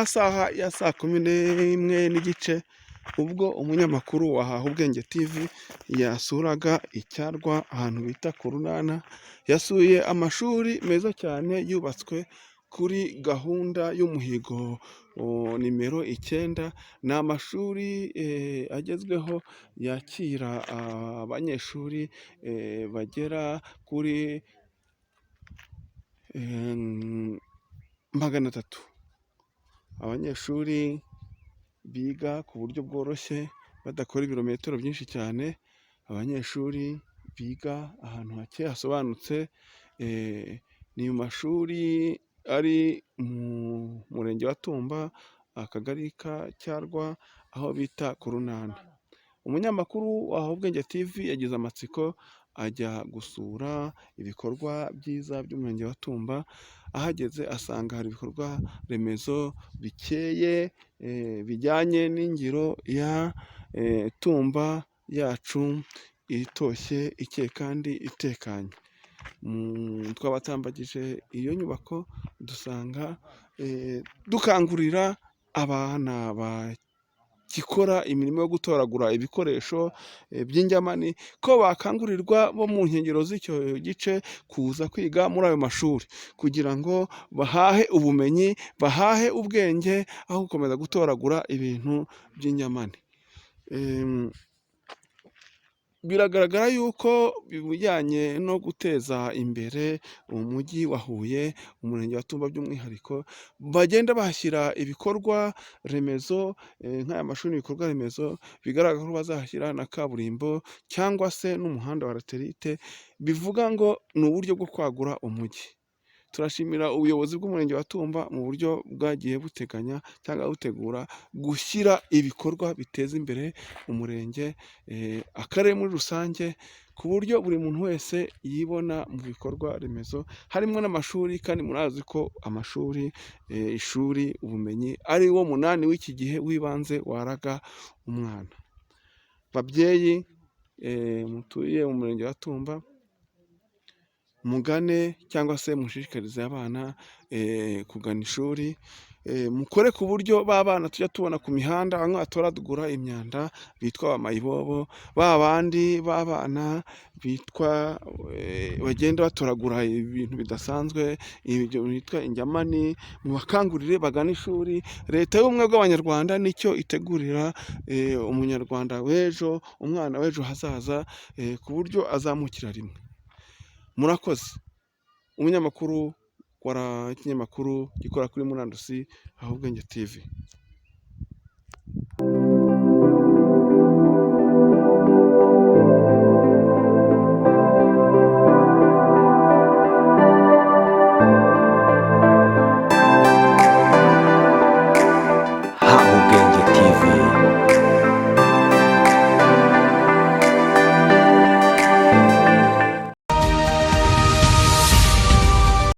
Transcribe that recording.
masaha ya saa kumi n'imwe n'igice ubwo umunyamakuru wa Hahubwenge TV yasuraga icyarwa ahantu bita ku Runana, yasuye amashuri meza cyane yubatswe kuri gahunda y'umuhigo nimero 9. Ni amashuri agezweho yakira abanyeshuri bagera kuri 300. Abanyeshuri biga ku buryo bworoshye badakora ibirometero byinshi cyane, abanyeshuri biga ahantu hake hasobanutse. Ni mu mashuri ari mu murenge wa Tumba, akagari ka Cyarwa, aho bita ku Runana. Umunyamakuru wa Hahubwenge TV yagize amatsiko ajya gusura ibikorwa byiza by'umurenge wa Tumba. Ahageze asanga hari ibikorwa remezo bikeye bijyanye n'ingiro ya Tumba yacu itoshye, ikeye kandi itekanye. Twabatambagije iyo nyubako dusanga dukangurira abana bagikora imirimo yo gutoragura ibikoresho by'injyamani ko bakangurirwa bo mu nkengero z'icyo gice kuza kwiga muri ayo mashuri, kugira ngo bahahe ubumenyi, bahahe ubwenge, aho gukomeza gutoragura ibintu by'injyamani. Biragaragara yuko ibijyanye no guteza imbere umujyi wa Huye, umurenge wa Tumba by'umwihariko, bagenda bahashyira ibikorwa remezo nk'aya mashuri n'ibikorwa remezo, bigaragara ko bazahashyira na kaburimbo cyangwa se n'umuhanda wa laterite, bivuga ngo ni uburyo bwo kwagura umujyi. Turashimira ubuyobozi bw'umurenge wa Tumba mu buryo bwagiye buteganya cyangwa butegura gushyira ibikorwa biteza imbere umurenge, akarere muri rusange, ku buryo buri muntu wese yibona mu bikorwa remezo harimo n'amashuri. Kandi murazi ko amashuri, ishuri, ubumenyi ari wo munani w'iki gihe w'ibanze waraga umwana. Babyeyi mutuye mu murenge wa Tumba, mugane cyangwa se mushishikarize abana kugana ishuri, mukore ku buryo b'abana tujya tubona ku mihanda bamwe batoragura imyanda bitwa ba mayibobo, ba bandi b'abana bitwa bagenda batoragura ibintu bidasanzwe, ibyo bitwa injyamani. Mubakangurire bagane ishuri. Leta y'ubumwe bw'abanyarwanda nicyo itegurira umunyarwanda w'ejo, umwana w'ejo hazaza, ku buryo azamukira rimwe. Murakoze. Umunyamakuru wa ikinyamakuru gikora kuri murandasi Hahubwenge TV.